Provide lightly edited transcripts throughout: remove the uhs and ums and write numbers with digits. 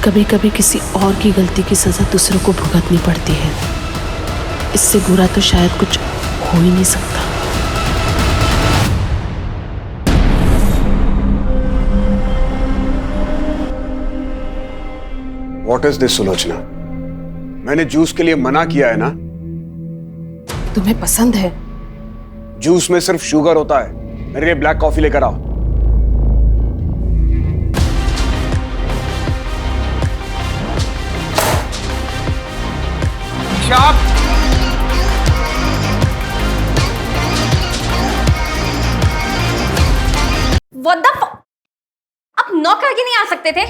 कभी कभी किसी और की गलती की सजा दूसरों को भुगतनी पड़ती है। इससे बुरा तो शायद कुछ हो ही नहीं सकता। What is this, Sulochana? मैंने जूस के लिए मना किया है ना? तुम्हें पसंद है? जूस में सिर्फ शुगर होता है। मेरे लिए ब्लैक कॉफी लेकर आओ। What the f- आप नॉक करके नहीं आ सकते थे?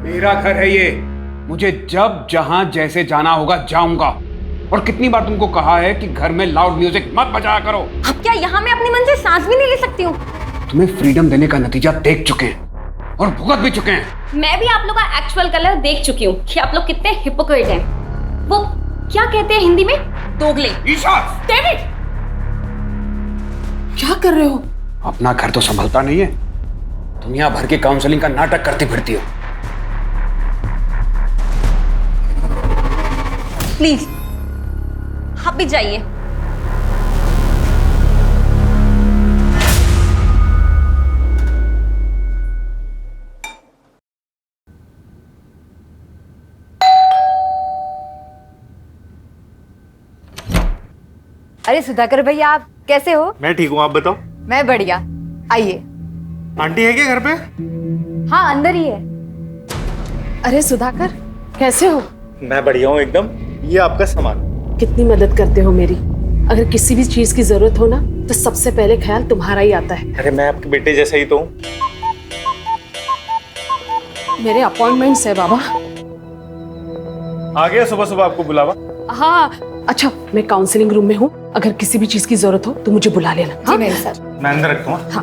मेरा घर है ये। मुझे जब जहां जैसे जाना होगा जाऊंगा। और कितनी बार तुमको कहा है कि घर में लाउड म्यूजिक मत बजाया करो। अब क्या यहाँ मैं अपने मन से सांस भी नहीं ले सकती हूँ? तुम्हें फ्रीडम देने का नतीजा देख चुके हैं और भुगत भी चुके हैं। मैं भी आप लोग का एक्चुअल कलर देख चुकी हूँ कि आप लोग कितने हिपोक्रेट हैं। वो क्या कहते हैं हिंदी में? दोगले। ईशा! डेविड! क्या कर रहे हो? अपना घर तो संभलता नहीं है, दुनिया भर के काउंसलिंग का नाटक करती फिरती हो। प्लीज आप भी जाइए। अरे सुधाकर भैया, आप कैसे हो? मैं ठीक हूँ, आप बताओ। मैं बढ़िया। आइए। आंटी है क्या घर पे? हाँ, अंदर ही है। अरे सुधाकर, कैसे हो? मैं बढ़िया हूँ एकदम। ये आपका सामान। कितनी मदद करते हो मेरी। अगर किसी भी चीज की जरूरत हो ना तो सबसे पहले ख्याल तुम्हारा ही आता है। अरे मैं आपके बेटे जैसा ही तो हूँ। मेरे अपॉइंटमेंट्स है बाबा। आ गया सुबह सुबह आपको बुलावा। हाँ अच्छा, मैं काउंसलिंग रूम में हूँ, अगर किसी भी चीज की जरूरत हो तो मुझे बुला लेना। जी मेरे साथ। मैं अंदर रखता हूँ। हाँ।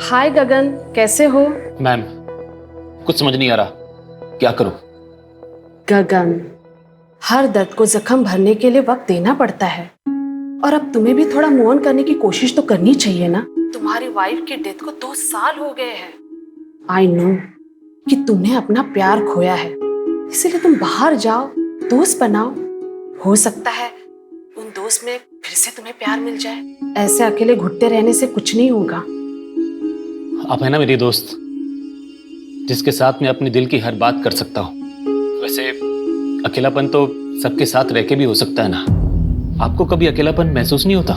हाय गगन, कैसे हो? मैम, कुछ समझ नहीं आ रहा, क्या करूं? गगन, हर दर्द को जख्म भरने के लिए वक्त देना पड़ता है, और अब तुम्हें भी थोड़ा मूव ऑन करने की कोशिश तो करनी चाहिए ना। तुम्हारी वाइफ की डेथ को 2 साल हो गए हैं। आई नो कि तुमने अपना प्यार खोया है, इसीलिए तुम बाहर जाओ, दोस्त बनाओ। हो सकता है उन दोस्त में फिर से तुम्हें प्यार मिल जाए। ऐसे अकेले घुटते रहने से कुछ नहीं होगा। आप है ना मेरी दोस्त, जिसके साथ मैं अपने दिल की हर बात कर सकता हूँ। वैसे अकेलापन तो सबके साथ रह के भी हो सकता है ना। आपको कभी अकेलापन महसूस नहीं होता?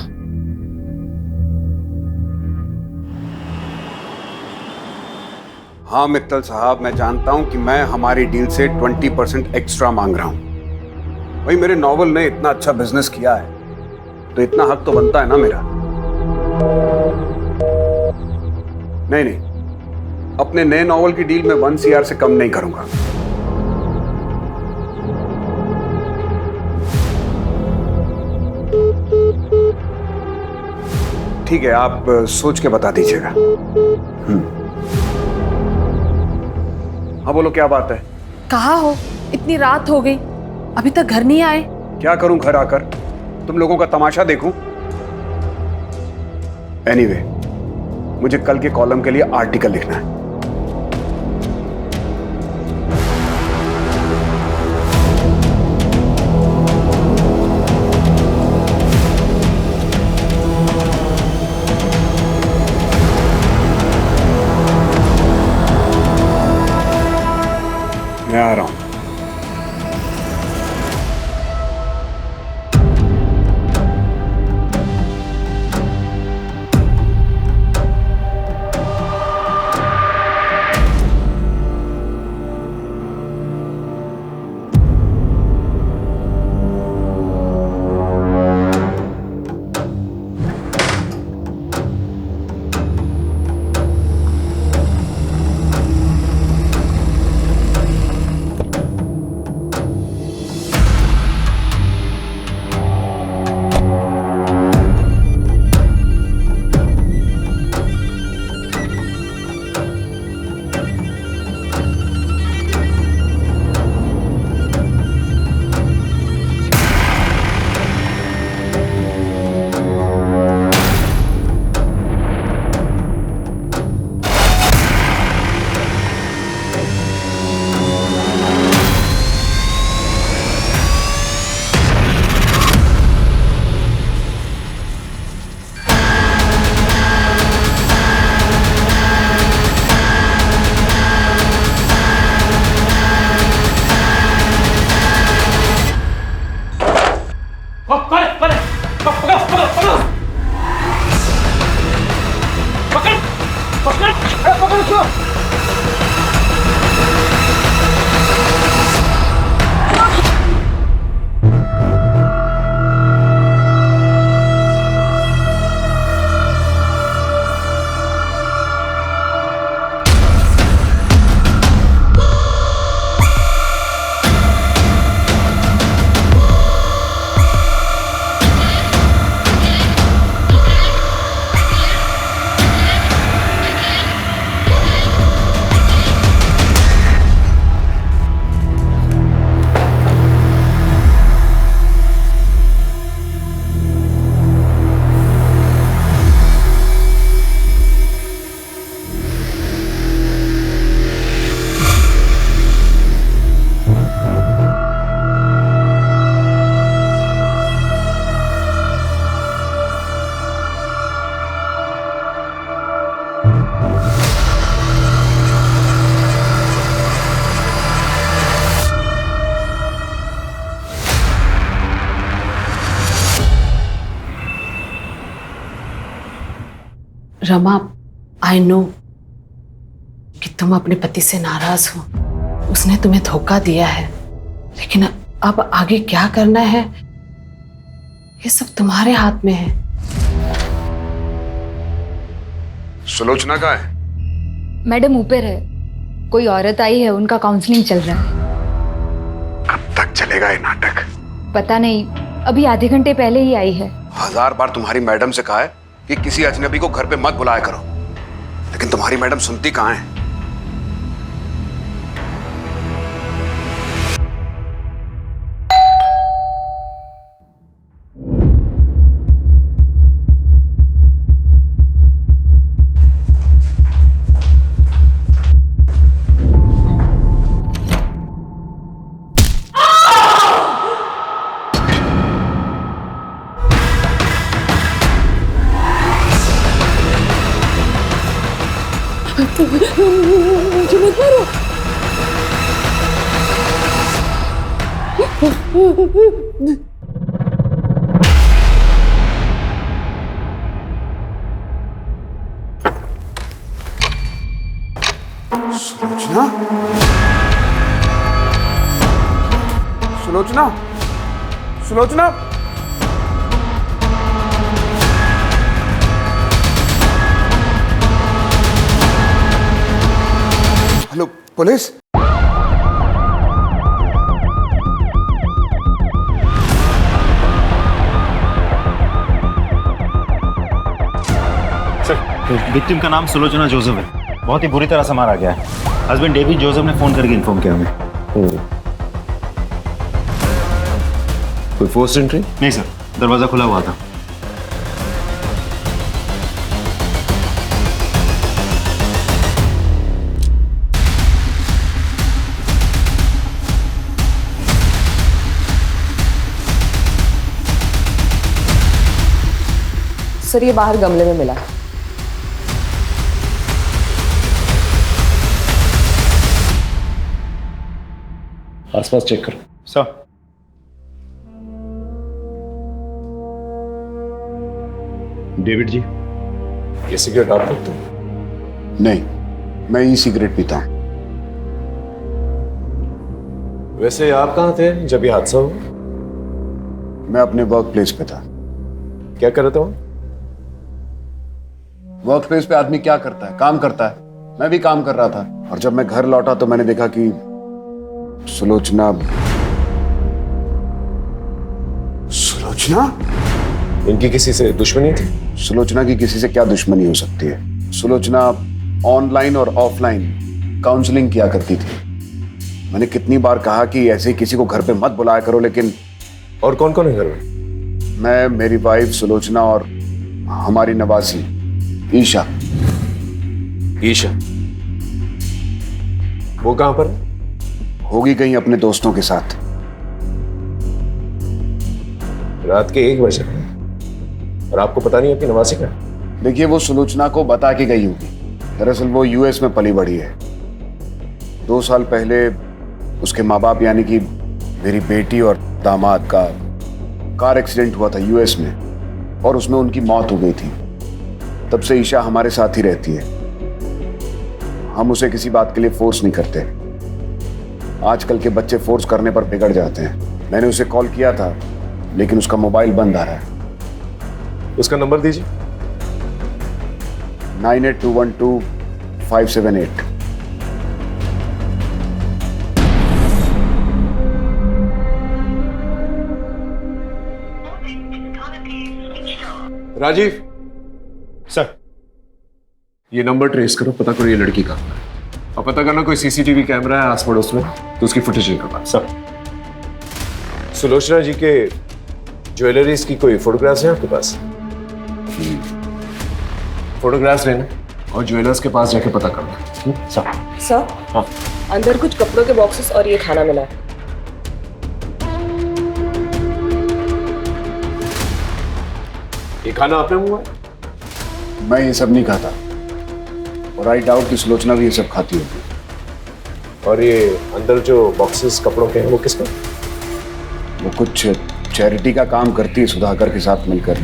हाँ मित्तल साहब, मैं जानता हूं कि मैं हमारी डील से 20% एक्स्ट्रा मांग रहा हूं। भाई मेरे नॉवल ने इतना अच्छा बिजनेस किया है तो इतना हक तो बनता है ना मेरा। नहीं नहीं, अपने नए नॉवल की डील में 1 CR से कम नहीं करूंगा। ठीक है, आप सोच के बता दीजिएगा। हाँ बोलो, क्या बात है? कहाँ हो? इतनी रात हो गई, अभी तक घर नहीं आए। क्या करूं घर आकर? तुम लोगों का तमाशा देखूं? एनीवे, मुझे कल के कॉलम के लिए आर्टिकल लिखना है। मैं आ रहा हूं। रमा, आई नो कि तुम अपने पति से नाराज हो, उसने तुम्हें धोखा दिया है, लेकिन अब आगे क्या करना है ये सब तुम्हारे हाथ में है। सुलोचना कहाँ है? मैडम ऊपर है, कोई औरत आई है, उनका काउंसलिंग चल रहा है। कब तक चलेगा ये नाटक? पता नहीं, अभी आधे घंटे पहले ही आई है। 1000 बार तुम्हारी मैडम से कहा है कि किसी अजनबी को घर पे मत बुलाया करो, लेकिन तुम्हारी मैडम सुनती कहाँ है? Sulochana? Sulochana? Sulochana? Hello, police? Sir, victim का नाम सुलोचना जोसेफ है। बहुत ही बुरी तरह से मारा गया है। हस्बैंड डेविड जोसेफ ने फोन करके इन्फॉर्म किया हमें। कोई फोर्स एंट्री? नहीं सर, दरवाजा खुला हुआ था। सर ये बाहर गमले में मिला। आसपास चेक करो। सर, डेविड जी, ये सिगरेट आप पीते हो? नहीं, मैं ई सिगरेट पीता हूं। वैसे आप कहाँ थे जब ये हादसा हुआ? मैं अपने वर्क प्लेस पे था। क्या कर रहे थे वहाँ? वर्क प्लेस पे आदमी क्या करता है? काम करता है। मैं भी काम कर रहा था, और जब मैं घर लौटा तो मैंने देखा कि सुलोचना इनकी किसी से दुश्मनी थी? सुलोचना की किसी से क्या दुश्मनी हो सकती है? सुलोचना ऑनलाइन और ऑफलाइन काउंसलिंग किया करती थी। मैंने कितनी बार कहा कि ऐसे किसी को घर पे मत बुलाया करो, लेकिन और कौन कौन है घर में? मैं, मेरी वाइफ सुलोचना और हमारी नवासी ईशा। ईशा? वो कहां पर? होगी कहीं अपने दोस्तों के साथ। रात के 1 बजे और आपको पता नहीं आपकी नवासी का? देखिए, वो सुलोचना को बता के गई होगी। दरअसल वो यूएस में पली बढ़ी है। 2 साल पहले उसके माँ बाप यानी कि मेरी बेटी और दामाद का कार एक्सीडेंट हुआ था यूएस में, और उसमें उनकी मौत हो गई थी। तब से ईशा हमारे साथ ही रहती है। हम उसे किसी बात के लिए फोर्स नहीं करते। आजकल के बच्चे फोर्स करने पर बिगड़ जाते हैं। मैंने उसे कॉल किया था, लेकिन उसका मोबाइल बंद आ रहा है। उसका नंबर दीजिए। 98212578। राजीव सर, ये नंबर ट्रेस करो, पता करो ये लड़की का, और पता करना कोई सीसीटीवी कैमरा है आस पड़ोस में तो उसकी फुटेज निकालना। सर, सुलोचना जी के ज्वेलरीज की कोई फोटोग्राफ्स हैं आपके पास? फोटोग्राफ्स लेना और ज्वेलर्स के पास जाके पता करना। सर। सर, हाँ। अंदर कुछ कपड़ों के बॉक्सेस और ये खाना मिला है। ये खाना आपने मंगवाया? मैं ये सब नहीं खाता, और आई डाउट कि सुलोचना भी ये सब खाती होगी। और ये अंदर जो बॉक्सेस कपड़ों के हैं वो किसका? वो कुछ चैरिटी का काम करती है सुधाकर के साथ मिलकर।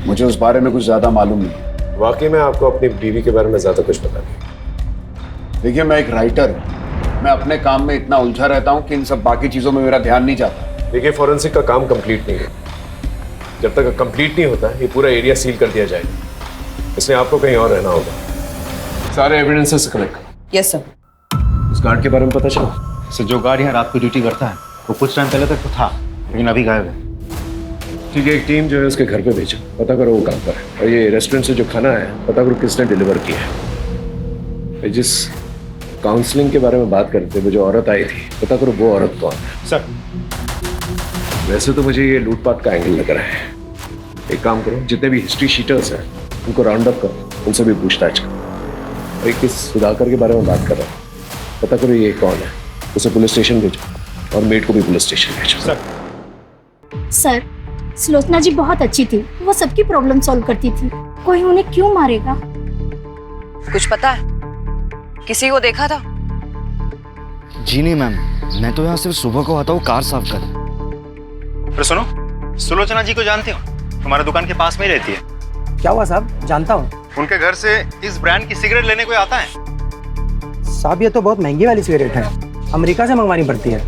मुझे उस बारे में कुछ ज्यादा मालूम नहीं। वाकई में आपको अपनी बीवी के बारे में ज्यादा कुछ पता नहीं। देखिए, मैं एक राइटर हूँ। मैं अपने काम में इतना उलझा रहता हूँ कि इन सब बाकी चीजों में मेरा ध्यान नहीं जाता। देखिए, फॉरेंसिक का काम कंप्लीट नहीं है। जब तक कंप्लीट नहीं होता ये पूरा एरिया सील कर दिया जाएगा, इसलिए आपको कहीं और रहना होगा। सारे एविडेंसेस कलेक्ट करो। Yes sir. उस गार्ड के बारे में पता चला? सर, जो गार्ड यहाँ रात को ड्यूटी करता है वो कुछ टाइम पहले तक तो था, लेकिन अभी गायब है। ठीक है, एक टीम जो है उसके घर पे भेजो, पता करो वो कहाँ पर है। और ये रेस्टोरेंट से जो खाना है पता करो किसने डिलीवर किया है। जिस काउंसलिंग के बारे में बात करते वो जो औरत आई थी, पता करो वो औरत कौन है। सर, वैसे तो मुझे ये लूटपाट का एंगल लग रहा है। एक काम करो, जितने भी हिस्ट्री शीटर्स हैं उनको राउंड अप करो, उनसे भी पूछताछ करो। और एक किस सुधाकर के बारे में बात कर रहा हूँ, पता करो ये कौन है, उसे पुलिस स्टेशन भेजो और मेड को भी पुलिस स्टेशन भेजो। सर, सुलोचना जी बहुत अच्छी थी, वो सबकी प्रॉब्लम सॉल्व करती थी। कोई उन्हें क्यों मारेगा? कुछ पता है? किसी को देखा था? जी नहीं मैम, मैं तो यहाँ सिर्फ सुबह को आता हूँ कार साफ कर। अरे सुनो, सुलोचना जी को जानते हो? हमारे दुकान के पास में ही रहती है। क्या हुआ साहब? जानता हूँ। उनके घर से इस ब्रांड की सिगरेट लेने कोई आता है? साहब ये तो बहुत महंगी वाली सिगरेट है, अमेरिका से मंगवानी पड़ती है,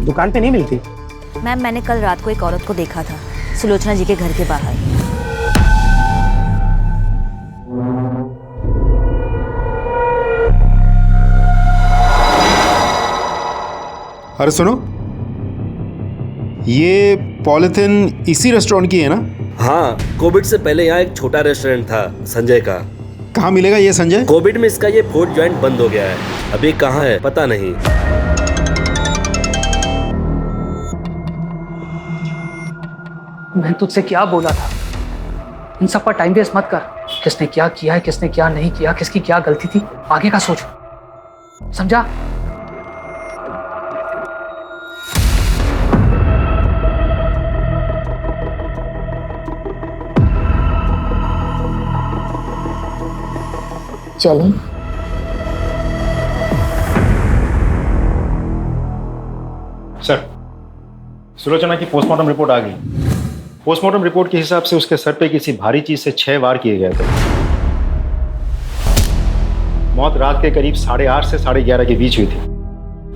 दुकान पे नहीं मिलती। मैम, मैंने कल रात को एक औरत को देखा था सुलोचना जी के घर के बाहर। अरे सुनो, ये पॉलिथिन इसी रेस्टोरेंट की है ना? हाँ, कोविड से पहले यहाँ एक छोटा रेस्टोरेंट था संजय का। कहाँ मिलेगा ये संजय? कोविड में इसका ये फूड जॉइंट बंद हो गया है, अभी कहाँ है पता नहीं। मैं तुझसे क्या बोला था, इन सब पर टाइम वेस्ट मत कर। किसने क्या किया है, किसने क्या नहीं किया, किसकी क्या गलती थी, आगे का सोच, समझा? चलें। सर, सुलोचना की पोस्टमार्टम रिपोर्ट आ गई। पोस्टमार्टम रिपोर्ट के हिसाब से उसके सर पे किसी भारी चीज से 6 वार किए गए थे। मौत रात के करीब 8:30 से 11:30 के बीच हुई थी।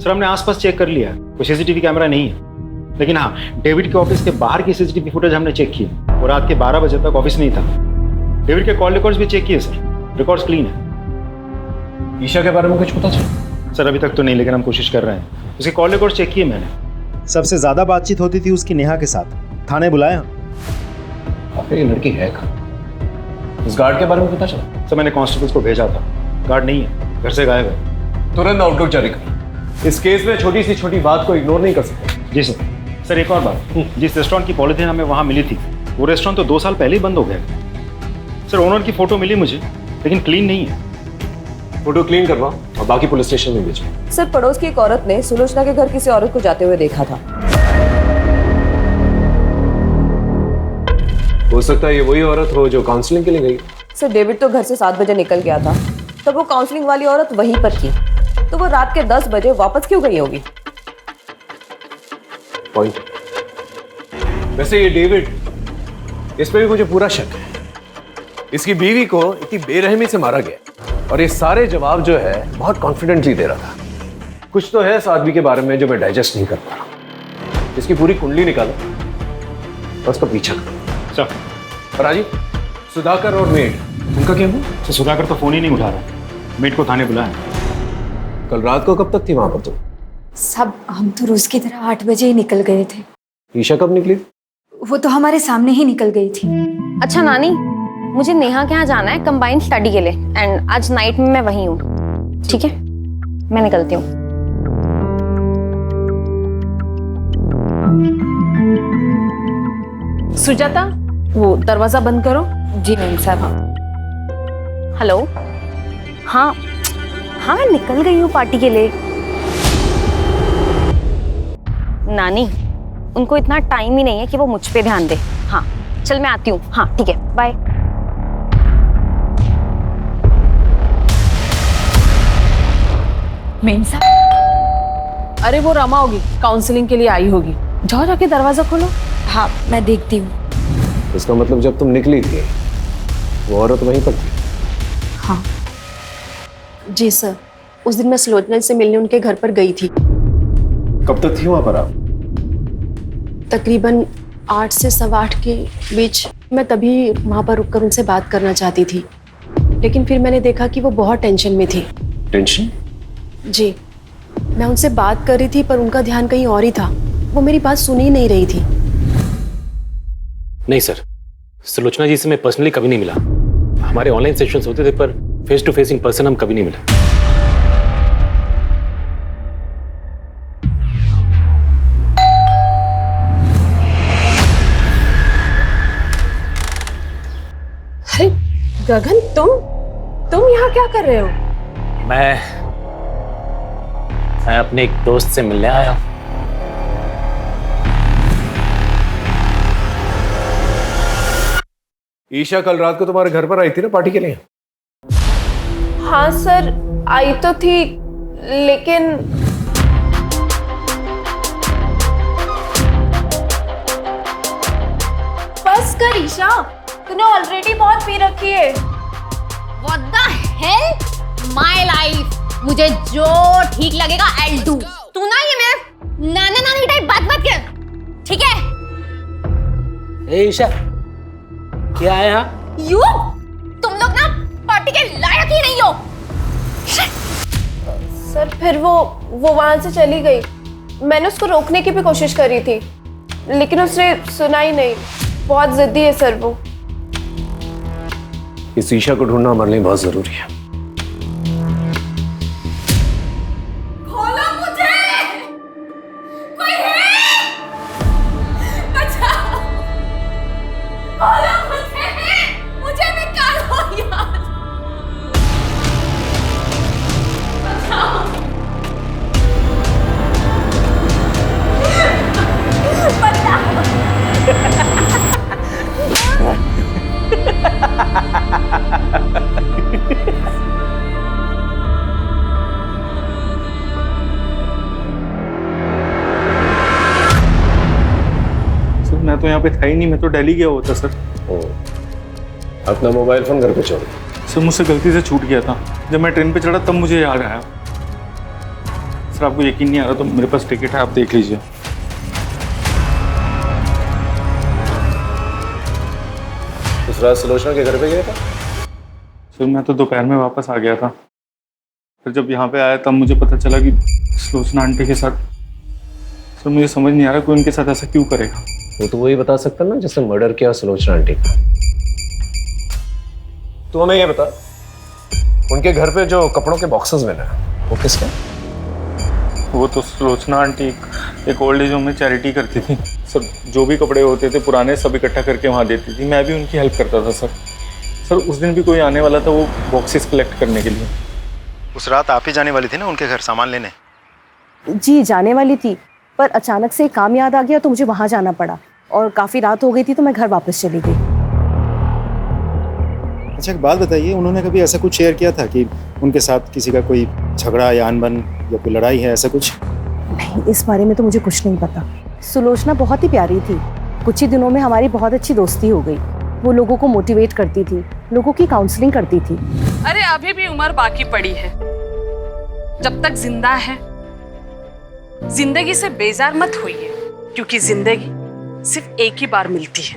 सर, हमने आसपास चेक कर लिया, कोई सीसीटीवी कैमरा नहीं है, लेकिन हाँ, डेविड के ऑफिस के बाहर की सीसीटीवी फुटेज हमने चेक की। वो रात के 12 बजे तक ऑफिस में ही था। डेविड के कॉल रिकॉर्ड्स भी चेक किए सर, रिकॉर्ड्स क्लीन है। ईशा के बारे में कुछ पता चला? सर, अभी तक तो नहीं, लेकिन हम कोशिश कर रहे हैं। उसके कॉल रिकॉर्ड्स चेक किए मैंने। सबसे ज्यादा बातचीत होती थी उसकी नेहा के साथ। थाने बुलाया? ये लड़की है कहाँ? इस गार्ड के बारे में पता चला? सर, मैंने कांस्टेबल्स को भेजा था, गार्ड नहीं है, घर से गायब है। तुरंत आउटलुक जारी कर। इस केस में छोटी सी छोटी बात को इग्नोर नहीं कर सकते। जी सर। सर, एक और बात, जिस रेस्टोरेंट की पॉलिथीन हमें वहाँ मिली थी, वो रेस्टोरेंट तो 2 साल पहले ही बंद हो गया। सर, ओनर की फोटो मिली मुझे, लेकिन क्लीन नहीं है। फोटो क्लीन करवाओ और बाकी पुलिस स्टेशन में भेजो। सर, पड़ोस की एक औरत ने सुलोचना के घर किसी औरत को जाते हुए देखा था। हो सकता है ये वही औरत हो जो काउंसलिंग के लिए गई। सर, डेविड तो घर से 7 बजे निकल गया था, तब वो काउंसलिंग वाली औरत वहीं पर थी, तो वो रात के 10 बजे वापस क्यों गई होगी? पॉइंट। वैसे ये डेविड, इस पे भी मुझे पूरा शक है। इसकी बीवी को इतनी बेरहमी से मारा गया और ये सारे जवाब जो है बहुत कॉन्फिडेंटली दे रहा था। कुछ तो है इस आदमी के बारे में जो मैं डाइजेस्ट नहीं कर पा रहा। इसकी पूरी कुंडली निकालो और उसका पीछा करो। सर, राजी, सुधाकर और मेड, उनका क्या हुआ? सर, सुधाकर तो फोन ही नहीं उठा रहा, मेड को थाने बुलाया। कल रात को कब तक थी वहां पर तुम? सब हम तो रोज की तरह 8 बजे ही निकल गए थे। ईशा कब निकली? वो तो हमारे सामने ही निकल गई थी। अच्छा नानी, मुझे नेहा के यहाँ जाना है कंबाइंड स्टडी के लिए, एंड आज नाइट में मैं वहीं हूँ। ठीक है, मैं निकलती हूँ। सुजाता, वो दरवाजा बंद करो। जी मैम साहब। हेलो। हाँ हाँ, मैं निकल गई हूँ पार्टी के लिए। नानी, उनको इतना टाइम ही नहीं है कि वो मुझ पे ध्यान दे। हाँ चल, मैं आती हूँ। हाँ ठीक है, बाय। मेम साहब, अरे वो रमा होगी, काउंसलिंग के लिए आई होगी। जाओ जाके दरवाजा खोलो। हाँ मैं देखती हूँ। इसका मतलब जब तुम निकली थी वो औरत वहीं पर थी? हाँ जी सर, उस दिन मैं सुलोचना से मिलने उनके घर पर गई थी। कब तक थी वहां पर आप? तकरीबन 8 से 8:15 के बीच। मैं तभी वहां पर रुककर उनसे बात करना चाहती थी, लेकिन फिर मैंने देखा कि वो बहुत टेंशन में थी। टेंशन? जी, मैं उनसे बात कर रही थी पर उनका ध्यान कहीं और ही था। वो मेरी बात सुन ही नहीं रही थी। नहीं सर, सुलोचना जी से मैं पर्सनली कभी नहीं मिला। हमारे ऑनलाइन सेशंस होते थे पर face to face in person हम कभी नहीं मिले। अरे गगन, तुम यहाँ क्या कर रहे हो? मैं अपने एक दोस्त से मिलने आया हूं। ईशा कल रात को तुम्हारे घर पर आई थी ना पार्टी के लिए? हाँ सर, आई तो थी, लेकिन बस कर ईशा, तूने ऑलरेडी बहुत पी रखी है। What the hell? My life. मुझे जो ठीक लगेगा I'll do. तू ना ये मेरे नाना नानी टाइप बात मत कर, ठीक है? ए ईशा, क्या है यहाँ? You? तुम लोग ना पार्टी के लायक ही नहीं हो। सर फिर वो वहां से चली गई। मैंने उसको रोकने की भी कोशिश करी थी, लेकिन उसने सुना ही नहीं। बहुत जिद्दी है सर वो। इस ईशा को ढूंढना हमारे लिए बहुत जरूरी है। खोलो मुझे! कोई है? बचाओ! खोलो मुझे निकालो यार! बचाओ! सर मैं तो यहाँ पे था ही नहीं, मैं तो दिल्ली गया होता सर। अपना मोबाइल फोन घर पे छोड़। सर मुझसे गलती से छूट गया था, जब मैं ट्रेन पे चढ़ा तब मुझे याद आया। सर आपको यकीन नहीं आ रहा तो मेरे पास टिकट है, आप देख लीजिए। उस रात सुलोचना के घर पे गया था? सर मैं तो दोपहर में वापस आ गया था, फिर जब यहाँ पे आया तब मुझे पता चला कि सुलोचना आंटी के साथ। सर मुझे समझ नहीं आ रहा कोई उनके साथ ऐसा क्यों करेगा। वो तो वही बता सकता ना जिसने मर्डर किया सुलोचना आंटी का। तू हमें ये बता, उनके घर पे जो कपड़ों के बॉक्सेस मिले वो किसके? वो तो सुलोचना आंटी एक ओल्ड एज होम में चैरिटी करती थी सर। जो भी कपड़े होते थे पुराने सब इकट्ठा करके वहाँ देती थी, मैं भी उनकी हेल्प करता था सर। सर उस दिन भी कोई आने वाला था वो बॉक्सेस कलेक्ट करने के लिए। उस रात आप ही जाने वाली थी ना उनके घर सामान लेने? जी जाने वाली थी, पर अचानक से काम याद आ गया तो मुझे वहां जाना पड़ा, और काफी रात हो गई थी तो मैं घर वापस चली गई। अच्छा एक बात बताइए, उन्होंने कभी ऐसा कुछ शेयर किया था कि उनके साथ किसी का कोई झगड़ा या अनबन या कोई लड़ाई है, ऐसा कुछ? नहीं, इस बारे में तो मुझे कुछ नहीं पता। सुलोचना बहुत ही प्यारी थी, कुछ ही दिनों में हमारी बहुत अच्छी दोस्ती हो गई। वो लोगों को मोटिवेट करती थी, लोगों की काउंसलिंग करती थी। अरे अभी भी उम्र बाकी पड़ी है, जब तक जिंदा है जिंदगी से बेजार मत होइए, क्योंकि जिंदगी सिर्फ एक ही बार मिलती है।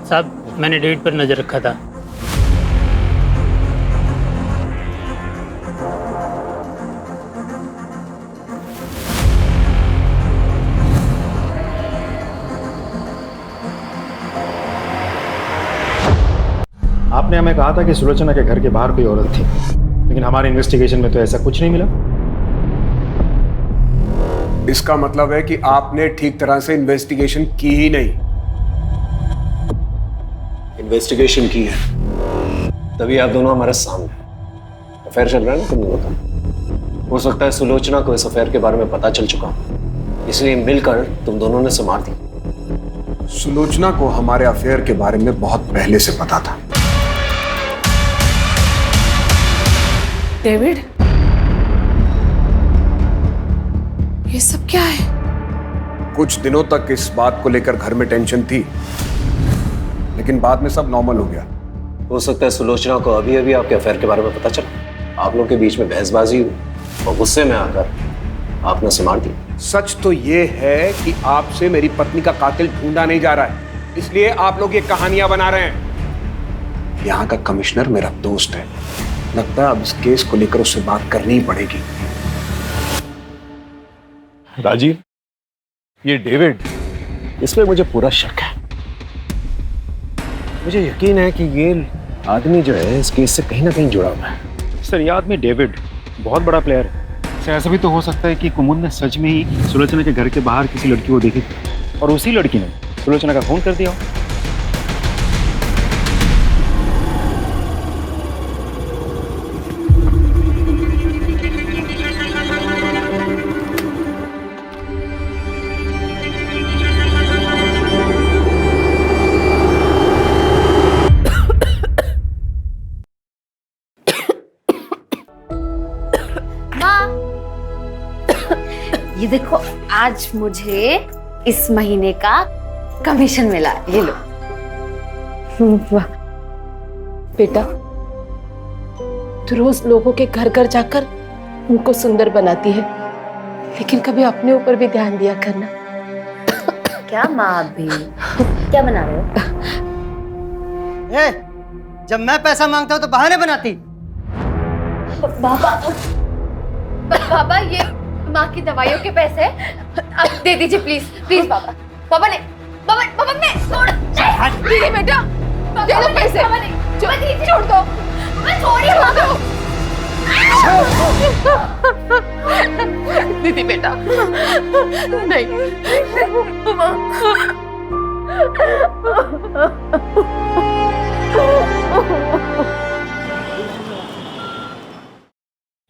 साहब मैंने डेट पर नजर रखा था। आपने हमें कहा था कि सुलोचना के घर के बाहर कोई औरत थी, लेकिन हमारे इन्वेस्टिगेशन में तो ऐसा कुछ नहीं मिला। इसका मतलब है कि आपने ठीक तरह से इन्वेस्टिगेशन की ही नहीं। इन्वेस्टिगेशन की है, तभी आप दोनों हमारे सामने। अफेयर चल रहा है ना तुम दोनों का। हो सकता है सुलोचना को इस अफेयर के बारे में पता चल चुका, इसलिए मिलकर तुम दोनों ने संभाल दी। सुलोचना को हमारे अफेयर के बारे में बहुत पहले से पता था। डेविड, ये सब क्या है? कुछ दिनों तक इस बात को लेकर घर में टेंशन थी, लेकिन बाद में सब नॉर्मल हो गया। हो सकता है सुलोचना को अभी अभी आपके अफेयर के बारे में पता चला, आप लोग के बीच में बहसबाजी हुई और गुस्से में आकर आपने उसे मार दिया। सच तो ये है कि आपसे मेरी पत्नी का कातिल ढूंढा नहीं जा रहा है, इसलिए आप लोग ये कहानियां बना रहे हैं। यहाँ का कमिश्नर मेरा दोस्त है, लगता है अब इस केस को लेकर उससे बात करनी ही पड़ेगी। राजीव, ये डेविड, इसमें मुझे पूरा शक है। मुझे यकीन है कि ये आदमी जो है इस केस से कहीं ना कहीं जुड़ा हुआ है। सर ये आदमी डेविड बहुत बड़ा प्लेयर है। सर ऐसा भी तो हो सकता है कि कुमुद ने सच में ही सुलोचना के घर के बाहर किसी लड़की को देखी थी और उसी लड़की ने सुलोचना का खून कर दिया हो। ये देखो आज मुझे इस महीने का कमीशन मिला, ये लो। वाह बेटा, तू रोज लोगों के घर घर जाकर उनको सुंदर बनाती है, लेकिन कभी अपने ऊपर भी ध्यान दिया करना। क्या माँ आप भी क्या बना रहे हो? जब मैं पैसा मांगता हूँ तो बहाने बनाती। बाबा ये माँ की दवाइयों के पैसे अब दे दीजिए प्लीज प्लीज बाबा। बाबा ने छोड़ दीदी बेटा, दे दो पैसे। छोड़ दो, दीदी बेटा नहीं।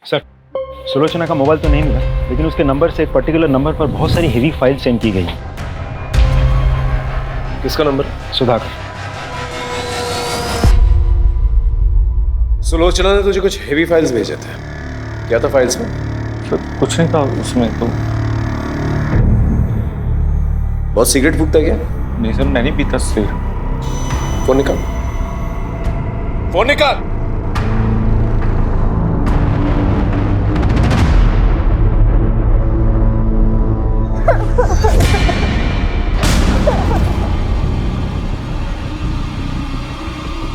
सर सुलोचना का मोबाइल तो नहीं मिला, लेकिन उसके नंबर से एक पर्टिकुलर नंबर पर बहुत सारी हेवी फाइल सेंड की गई। किसका नंबर? सुधाकर। सुलोचना ने तुझे कुछ हेवी फाइल्स भेजे थे, क्या था फाइल्स में? सर कुछ नहीं था उसमें तो। बहुत सिगरेट फूकता क्या? नहीं सर, मैं नहीं पीता सिर। फोन निकाल, फोन निकाल।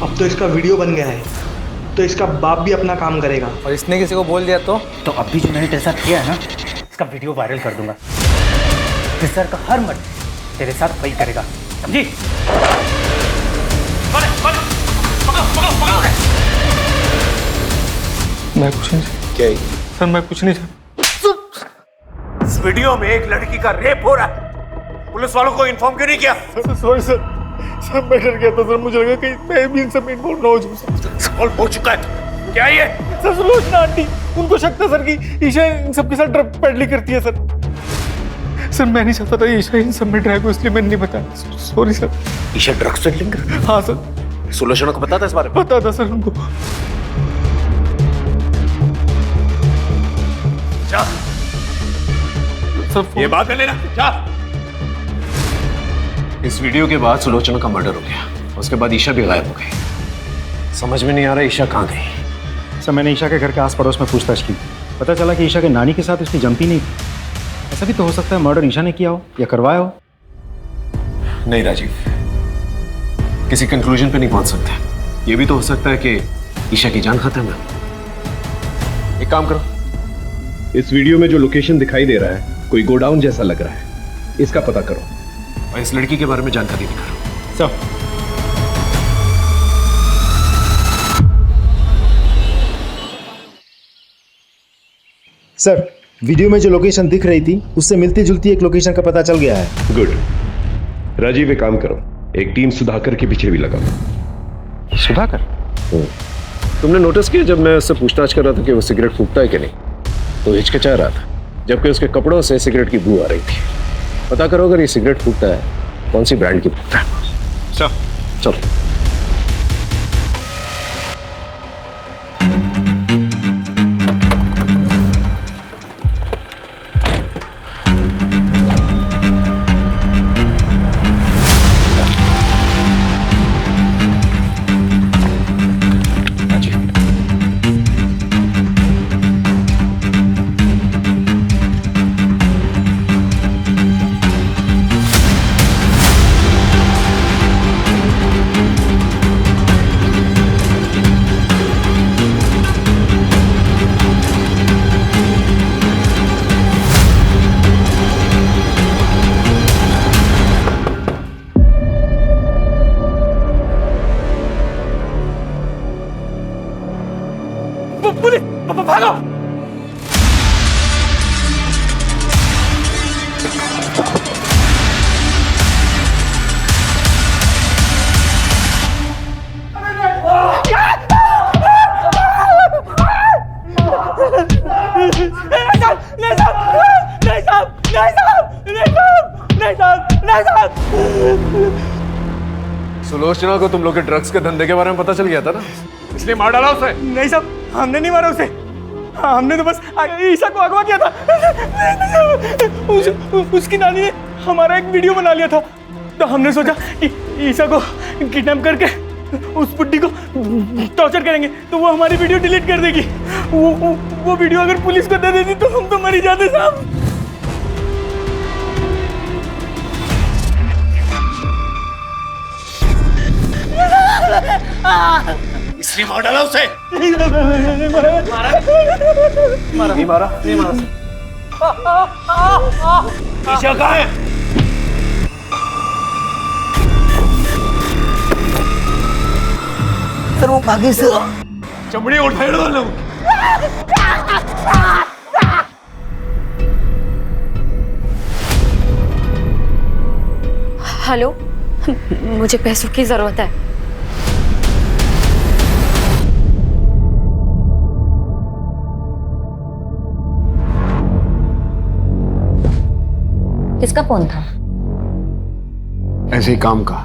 अब तो इसका वीडियो बन गया है, तो इसका बाप भी अपना काम करेगा। और इसने किसी को बोल दिया तो अब भी जो मैंने तेरे साथ किया है ना, इसका वीडियो वायरल कर दूंगा। सर का हर मर्द तेरे साथ वही करेगा, समझी? मैं कुछ नहीं। क्या है? सर मैं कुछ नहीं। इस वीडियो में एक लड़की का रेप हो रहा है, पुलिस वालों को इन्फॉर्म क्यों नहीं किया? सॉरी सर, सब मैं डर गया था सर, मुझे लगा कहीं मैं भी इन सब में इन्वॉल्व ना हो जाऊं। सॉल्व हो चुका है, क्या ये? सर सुलोचना आंटी, उनको शक था सर कि ईशा इन सबके साथ ड्रग पेडलिंग करती है सर। सर मैं नहीं चाहता था ईशा इन सब में ड्रैग हो, इसलिए मैंने नहीं बताया। Sorry sir. Isha drugs peddling? हाँ सर। सुलोचना को पता था इस बारे में? पता था सर उनको। जा सर ये बात कर लेना, जा। इस वीडियो के बाद सुलोचना का मर्डर हो गया, उसके बाद ईशा भी गायब हो गई। समझ में नहीं आ रहा ईशा कहाँ गई। सर मैंने ईशा के घर के आस पड़ोस में पूछताछ की, पता चला कि ईशा के नानी के साथ उसकी जमती नहीं थी। ऐसा भी तो हो सकता है मर्डर ईशा ने किया हो या करवाया हो। नहीं राजीव, किसी कंक्लूजन पे नहीं पहुंच सकते। ये भी तो हो सकता है कि ईशा की जान खत्म है। एक काम करो, इस वीडियो में जो लोकेशन दिखाई दे रहा है कोई गोडाउन जैसा लग रहा है, इसका पता करो और इस लड़की के बारे में जानकारी निकालो। सब सर, वीडियो में जो लोकेशन दिख रही थी उससे मिलती जुलती एक लोकेशन का पता चल गया है। गुड। राजीव एक काम करो, एक टीम सुधाकर के पीछे भी लगाओ। सुधाकर? तुमने नोटिस किया जब मैं उससे पूछताछ कर रहा था कि वो सिगरेट फूकता है कि नहीं, तो हिचकिचा रहा था, जबकि उसके कपड़ों से सिगरेट की बू आ रही थी। पता करो अगर ये सिगरेट फूकता है कौन सी ब्रांड की फूकता है। चलो। सुलोचना को तुम लोग के ड्रग्स के धंधे के बारे में पता चल गया था ना, इसलिए मार डाला उसे। नहीं साहब, हमने नहीं मारा उसे, हमने तो बस ईशा को अगवा किया था। उसकी नानी ने हमारा एक वीडियो बना लिया था, तो हमने सोचा कि ईशा को किडनैप करके उस बुड्ढी को टॉर्चर करेंगे तो वो हमारी वीडियो डिलीट कर देगी। वो वीडियो अगर पुलिस को दे देती तो हम तो मर ही जाते साहब। इसलिए मार डाला उसे। मारा ईशा कहाँ है? सर वो भागी से चमड़ी उठाए वाला हूँ। हेलो, मुझे पैसों की जरूरत है। किसका फोन था? ऐसे ही काम का।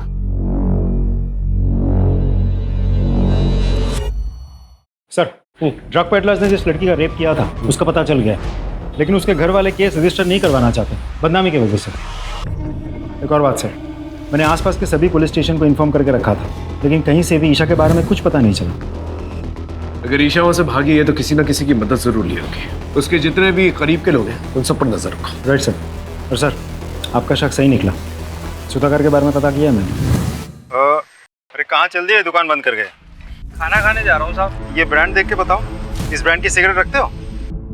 सर, ड्रग पेडलर्स ने जिस लड़की का रेप किया था उसका पता चल गया, लेकिन उसके घर वाले केस रजिस्टर नहीं करवाना चाहते बदनामी की वजह से। एक और बात सर, मैंने आसपास के सभी पुलिस स्टेशन को इन्फॉर्म करके रखा था, लेकिन कहीं से भी ईशा के बारे में कुछ पता नहीं चला। अगर ईशा वहां से भागी है तो किसी ना किसी की मदद जरूर ली होगी। उसके जितने भी करीब के लोग हैं उन सब पर नजर रखो। Right sir. और सर, आपका शक सही निकला, सुधाकर के बारे में पता किया मैंने। अरे कहाँ चल दिए, दुकान बंद कर गए? खाना खाने जा रहा हूँ साहब। ये ब्रांड देख के बताओ, इस ब्रांड की सिगरेट रखते हो?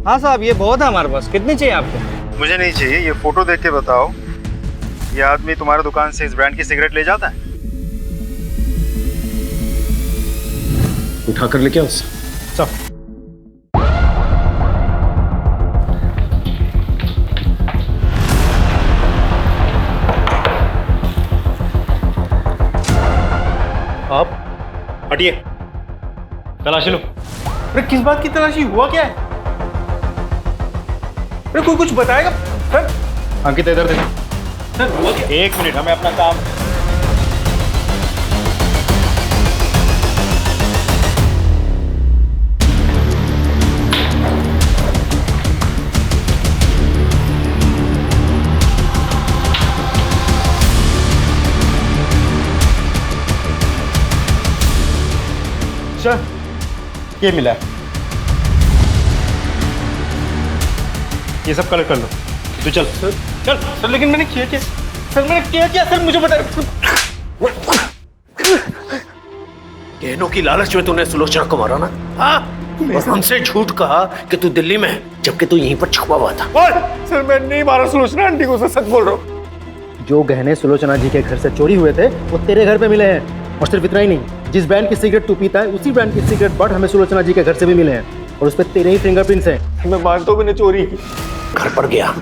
हाँ साहब, ये बहुत है हमारे पास। कितनी चाहिए आपको? मुझे नहीं चाहिए, ये फोटो देख के बताओ, ये आदमी तुम्हारे दुकान से इस ब्रांड की सिगरेट ले जाता है? उठा कर लेके आओ सब। आप हटिए, तलाशी लो। अरे किस बात की तलाशी, हुआ क्या है? अरे कोई कुछ बताएगा सर? अंकित इधर देखो। सर हुआ क्या? एक मिनट, हमें अपना काम। सर, ये मिला है, ये सब कलेक्ट कर लो। तू चल चल सर। लेकिन मैंने किया क्या सर? मैंने किया क्या सर, मुझे बताइए। गहनों की लालच में तूने सुलोचना को मारा ना? हाँ, और हमसे झूठ कहा कि तू दिल्ली में है, जबकि तू यहीं पर छुपा हुआ था। सर मैं नहीं मारा सुलोचना आंटी को, सच बोल रहा हूँ। जो गहने सुलोचना जी के घर से चोरी हुए थे वो तेरे घर पे मिले हैं। और सिर्फ इतना ही नहीं, जिस ब्रांड की सिगरेट तू पीता है उसी ब्रांड की सिगरेट बट हमें सुलोचना जी के घर से भी मिले हैं, और उस पर तेरे ही फिंगरप्रिंट्स हैं। मैं मानता हूँ मैंने चोरी की। घर पर गया,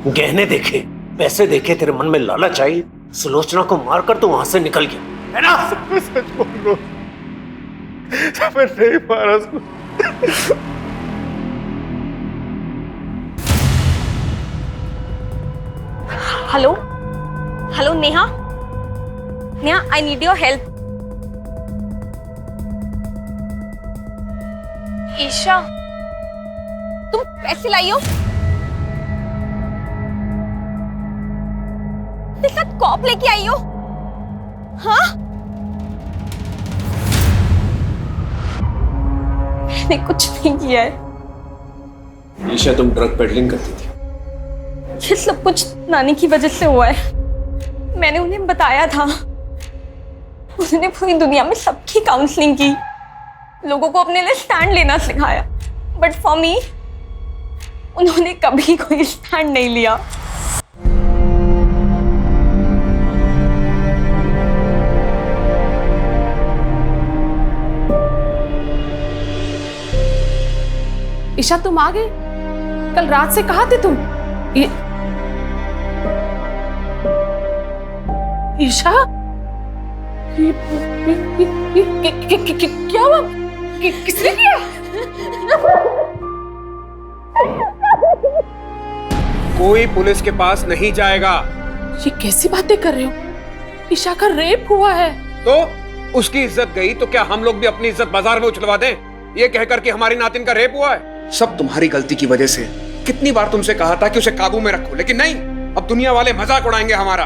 गहने देखे, पैसे देखे, तेरे मन में लालच आई, सुलोचना को मारकर तू वहां से निकल गया, है ना? सच बोल रहा हूँ, मैं नहीं मारा। Hello hello Neha, Neha I need your help. Isha, तुम पैसे लाई हो? तेरे साथ कॉप लेके आई हो? हाँ, मैंने कुछ नहीं किया है। ईशा, तुम ड्रग पेडलिंग करती थी? ये सब कुछ नानी की वजह से हुआ है। मैंने उन्हें बताया था, उन्होंने पूरी दुनिया में सबकी काउंसलिंग की, लोगों को अपने लिए स्टैंड लेना सिखाया, बट फॉर मी उन्होंने कभी कोई स्टैंड नहीं लिया। ईशा, तुम आ गए? कल रात से कहाँ थे तुम? ईशा, क्या हुआ? किसने किया? कोई पुलिस के पास नहीं जाएगा। ये कैसी बातें कर रहे हो? ईशा का रेप हुआ है। तो उसकी इज्जत गई तो क्या हम लोग भी अपनी इज्जत बाजार में उछलवा दें, ये कहकर कि हमारी नातिन का रेप हुआ है? सब तुम्हारी गलती की वजह से। कितनी बार तुमसे कहा था कि उसे काबू में रखो, लेकिन नहीं, अब दुनिया वाले मजाक उड़ाएंगे हमारा।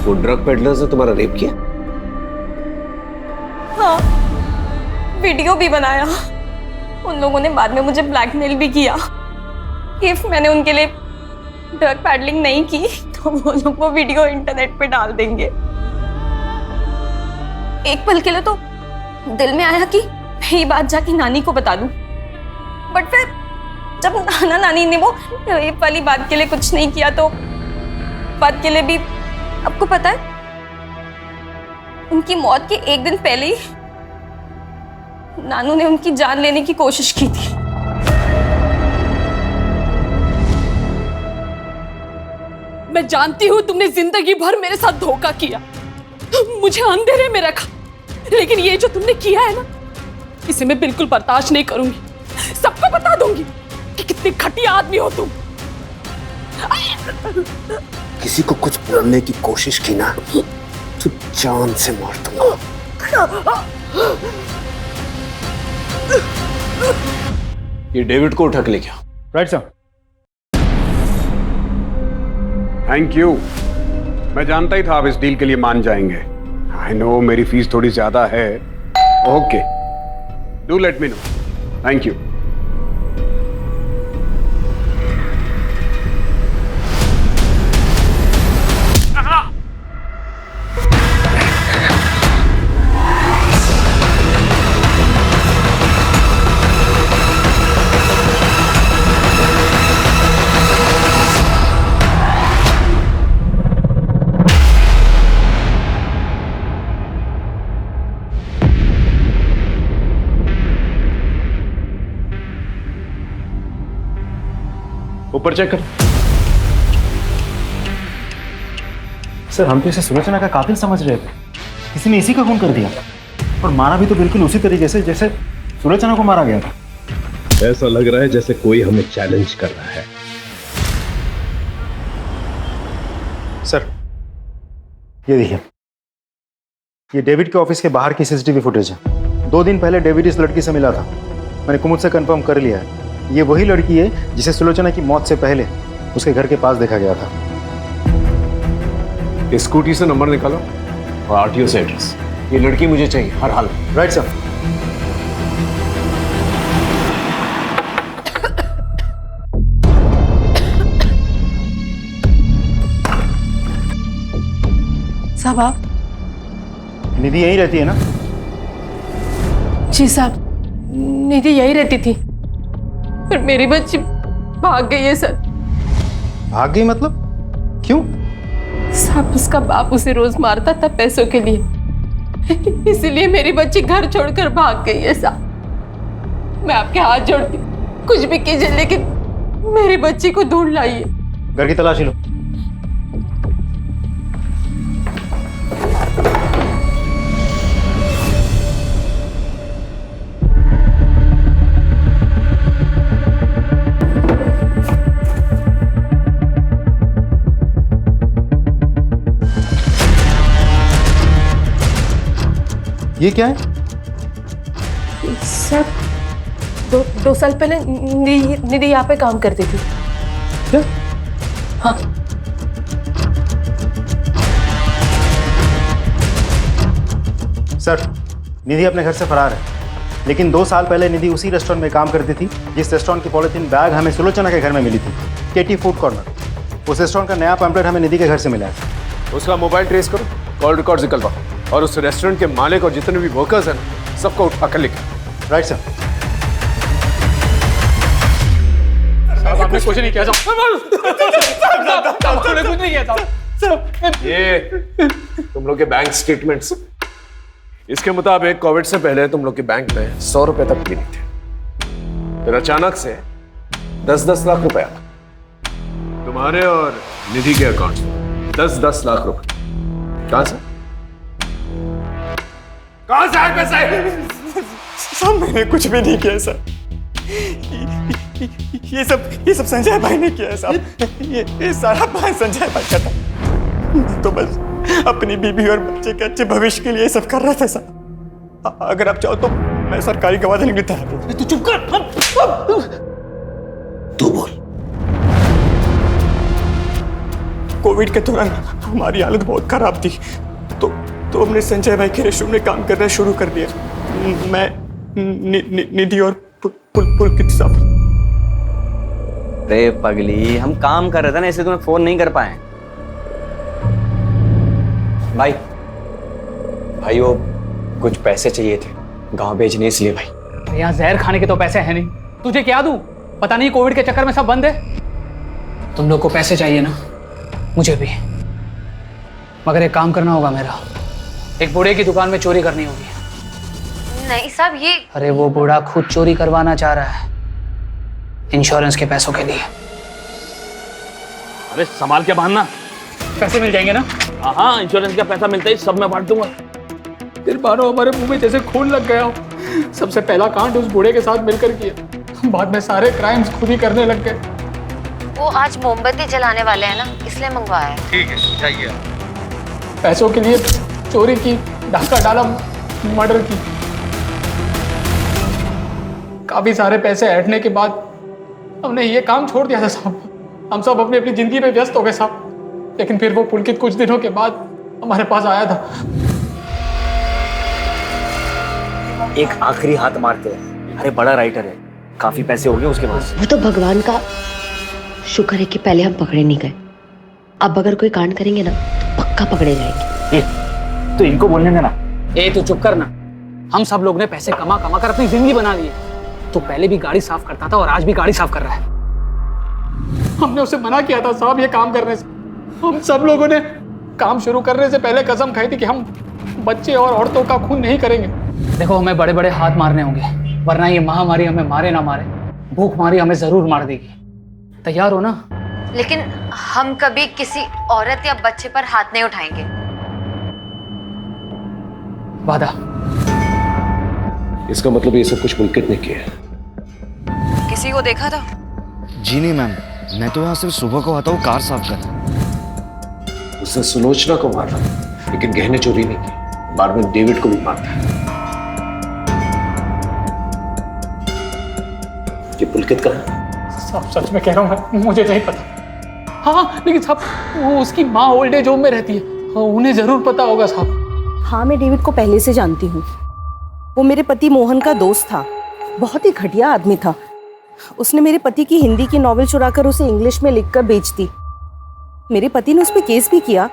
वो ड्रग पेडलर्स ने तुम्हारा रेप किया? हाँ, वीडियो भी बनाया। उन लोगों ने बाद में मुझे ब्लैकमेल भी किया। इफ मैंने उनके लिए ड्रग पैडलिंग नहीं की तो वो लोग वो वीडियो इंटरनेट पे डाल देंगे। एक पल के लिए तो दिल में आया कि ये बात जाके नानी को बता दूं, बट फिर जब नाना नानी ने वो रेप वाली बात के लिए कुछ नहीं किया तो बात के लिए भी, आपको पता है उनकी मौत के एक दिन पहले ही नानू ने उनकी जान लेने की कोशिश की थी। मैं जानती हूँ तुमने जिंदगी भर मेरे साथ धोखा किया, मुझे अंधेरे में रखा, लेकिन ये जो तुमने किया है ना, इसे मैं बिल्कुल बर्दाश्त नहीं करूंगी। सबको बता दूंगी कि कितने घटिया आदमी हो तुम। किसी को कुछ बोलने की कोशिश की ना तो जान से मार दूंगा। ये डेविड को उठा के लेके आओ। Right sir. Thank you. मैं जानता ही था आप इस डील के लिए मान जाएंगे। आई नो मेरी फीस थोड़ी ज्यादा है। Okay, do let me know. Thank you. ऊपर चेक कर। सर हम तो इसे सुलोचना का कातिल समझ रहे थे, किसी ने इसी का खून कर दिया और मारा भी तो बिल्कुल उसी तरीके से जैसे सुलोचना को मारा गया था। ऐसा लग रहा है जैसे कोई हमें चैलेंज कर रहा है। सर ये देखिए, ये डेविड के ऑफिस के बाहर की सीसीटीवी फुटेज है। 2 दिन पहले डेविड इस लड़की से मिला था। मैंने कुमुद से कंफर्म कर लिया है, ये वही लड़की है जिसे सुलोचना की मौत से पहले उसके घर के पास देखा गया था। स्कूटी से नंबर निकालो और आरटीओ से एड्रेस। ये लड़की मुझे चाहिए हर हाल में। Right sir. साहब आप? निधि यहीं रहती है ना? जी साहब, निधि यहीं रहती थी, पर मेरी बच्ची भाग गई है सर। भाग गई मतलब? क्यों? साहब उसका बाप उसे रोज मारता था पैसों के लिए, इसीलिए मेरी बच्ची घर छोड़कर भाग गई है साहब। मैं आपके हाथ जोड़ती, कुछ भी कीजिए लेकिन मेरी बच्ची को ढूंढ लाइए। घर की तलाशी लो। ये क्या है? सर दो साल पहले निधि यहाँ पे काम करती थी। क्या? हाँ। सर निधि अपने घर से फरार है, लेकिन 2 साल पहले निधि उसी रेस्टोरेंट में काम करती थी जिस रेस्टोरेंट की पॉलिथीन बैग हमें सुलोचना के घर में मिली थी, केटी फूड कॉर्नर। उस रेस्टोरेंट का नया पैम्पलेट हमें निधि के घर से मिला है। उसका मोबाइल ट्रेस करो, कॉल रिकॉर्ड निकलवाओ और उस रेस्टोरेंट के मालिक और जितने भी वर्कर्स हैं सबको उठा कर लिखो। Right sir. आपने कुछ नहीं किया आपने कुछ नहीं किया था। ये तुम लोग के बैंक स्टेटमेंट्स, इसके मुताबिक कोविड से पहले तुम लोग के बैंक में 100 रुपए तक भी नहीं थे। फिर अचानक से 10-10 लाख रुपए तुम्हारे और निधि के अकाउंट में 10-10 लाख रुपए कहां से? कहां से आए पैसे? सब मैंने कुछ भी नहीं किया सर। ये सब संजय भाई ने किया है साहब। ये सारा प्लान संजय भाई का था। तो बस अपनी बीबी और बच्चे के अच्छे भविष्य के लिए सब कर रहा था साहब। अगर आप चाहो तो मैं सरकारी गवाह देने के लिए तैयार हूं। तू चुप कर। तू बोल। कोविड के दौरान हमारी हालत बहुत खराब थी, तो हमने संजय भाई के रेस्टोरेंट में काम करना शुरू कर दिया। मैं निधि और पुलकित साहब। अरे पगली, हम काम कर रहे थे ना, इसलिए तुम्हें फोन नहीं कर पाए। भाई वो कुछ पैसे चाहिए थे गांव भेजने, इसलिए भाई। यहाँ जहर खाने के तो पैसे हैं नहीं, तुझे क्या दूं? पता नहीं कोविड के चक्कर में सब बंद है। तुम लोग को पैसे चाहिए ना, मुझे भी, मगर एक काम करना होगा मेरा। एक बूढ़े की दुकान में चोरी करनी होगी। नहीं साहब, ये अरे वो बूढ़ा खुद चोरी करवाना चाह रहा है इंश्योरेंस के पैसों के लिए। अरे संभाल के बांधना, पैसे मिल जाएंगे ना? हाँ, इंश्योरेंस का पैसा मिलता ही सब मैं बांट दूंगा। फिर मानो हमारे मुंह में जैसे खून लग गया हो। सबसे पहला कांड उस बूढ़े के साथ मिलकर किया, बाद में सारे क्राइम्स खुद ही करने लग गए। वो आज मोमबत्ती जलाने वाले हैं ना, इसलिए मंगवाया है। ठीक है, चाहिए। पैसों के लिए चोरी की, डाका डाला, मर्डर की। काफी सारे पैसे ऐंठने के बाद हमने ये काम छोड़ दिया था साहब। हम सब अपनी अपनी जिंदगी में व्यस्त हो गए साहब। लेकिन फिर वो पुलकित कुछ दिनों के बाद हमारे पास आया था। एक आखिरी हाथ मारते हैं। अरे बड़ा राइटर है, काफी पैसे हो गए उसके पास। वो तो भगवान का शुक्र है कि पहले हम पकड़े नहीं गए। अब अगर कोई कांड करेंगे ना तो पक्का पकड़े जाएंगे। तो इनको बोलने देना। ए तू चुप करना। हम सब लोग ने पैसे कमा कमा कर अपनी जिंदगी बना ली। तो पहले भी गाड़ी साफ करता था और आज भी गाड़ी साफ कर रहा है। हमने उसे मना किया था साहब ये काम करने से। हम सब लोगों ने काम शुरू करने से पहले कसम खाई थी कि हम बच्चे और औरतों का खून नहीं करेंगे। देखो, हमें बड़े बड़े हाथ मारने होंगे, वरना ये महामारी हमें मारे ना मारे, भूखमारी हमें जरूर मार देगी। तैयार हो ना? लेकिन हम कभी किसी औरत या बच्चे पर हाथ नहीं उठाएंगे। वादा। इसका मतलब ये सब कुछ पुलकित ने किया है। किसी को देखा था? जी नहीं मैम, मैं तो यहाँ सिर्फ सुबह को आता हूँ कार साफ करने। उसने सुलोचना को मारा, लेकिन गहने चोरी नहीं की। बाद में डेविड को भी मारा। ये पुलकित का है? साहब सच में कह रहा हूँ, मुझे नहीं पता। हाँ लेकिन साहब वो उसकी माँ ओल्ड एज होम में रहती है, उन्हें जरूर पता होगा साहब। हाँ, मैं डेविड को पहले से जानती हूँ। वो मेरे पति मोहन का दोस्त था, बहुत ही घटिया आदमी था। उसने मेरे पति की हिंदी की नॉवेल चुराकर उसे इंग्लिश में लिखकर बेच दी। मेरे पति ने उस पर केस भी किया,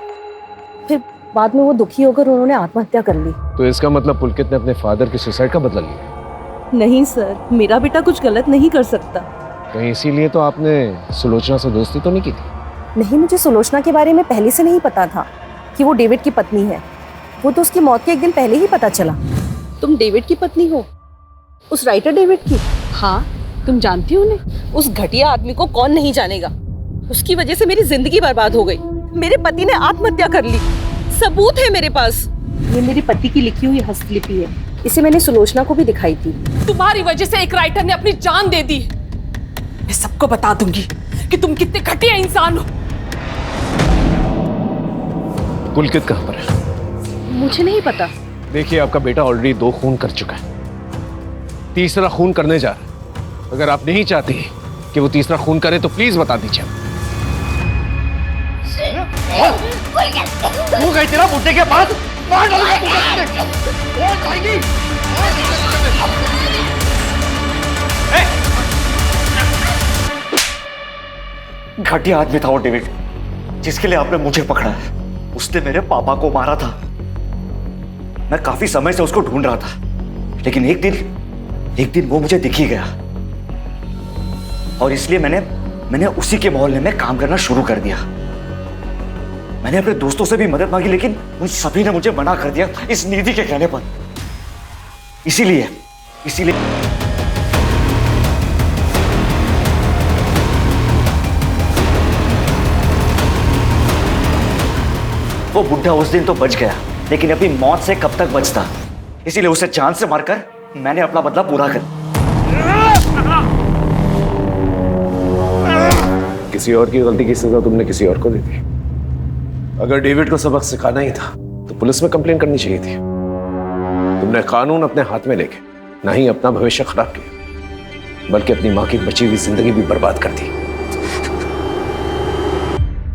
फिर बाद में वो दुखी होकर उन्होंने आत्महत्या कर ली। तो इसका मतलब पुलकित ने अपने फादर की सुसाइड का बदला लिया? नहीं सर, मेरा बेटा कुछ गलत नहीं कर सकता। कहीं इसीलिए तो आपने सुलोचना से दोस्ती तो नहीं की थी? नहीं, मुझे सुलोचना के बारे में पहले से नहीं पता था कि वो डेविड की पत्नी है। वो तो उसकी मौत के एक दिन पहले ही पता चला। तुम डेविड की पत्नी हो? उस राइटर डेविड की? हाँ, तुम जानती हो उन्हें? उस घटिया आदमी को कौन नहीं जानेगा। उसकी वजह से मेरी जिंदगी बर्बाद हो गई। मेरे पति ने आत्महत्या कर ली, सबूत है मेरे पास। ये मेरे पति की लिखी हुई हस्तलिपि है, इसे मैंने सुलोचना को भी दिखाई थी। तुम्हारी वजह से एक राइटर ने अपनी जान दे दी। मैं सबको बता दूंगी कि तुम कितने घटिया इंसान हो। पुलकित कहाँ पर है? मुझे नहीं पता। देखिए, आपका बेटा ऑलरेडी 2 खून कर चुका है, तीसरा खून करने जा रहा है। अगर आप नहीं चाहती कि वो तीसरा खून करे तो प्लीज बता दीजिए। तू गई तेरा बुड्ढे के पास, मार डालूंगा तुझे। घटिया आदमी था वो डेविड, जिसके लिए आपने मुझे पकड़ा है। उसने मेरे पापा को मारा था। मैं काफी समय से उसको ढूंढ रहा था, लेकिन एक दिन वो मुझे दिख ही गया और इसलिए मैंने उसी के मोहल्ले में काम करना शुरू कर दिया। मैंने अपने दोस्तों से भी मदद मांगी, लेकिन उन सभी ने मुझे मना कर दिया इस निधि के कहने पर। इसीलिए वो बुढ़ा उस दिन तो बच गया, लेकिन अपनी मौत से कब तक बचता। इसीलिए उसे जान से मारकर मैंने अपना बदला पूरा कर। किसी और की गलती की सजा तुमने किसी और को दे दी। अगर डेविड को सबक सिखाना ही था तो पुलिस में कंप्लेन करनी चाहिए थी। तुमने कानून अपने हाथ में लेके ना ही अपना भविष्य खराब किया, बल्कि अपनी माँ की बची हुई जिंदगी भी बर्बाद कर दी।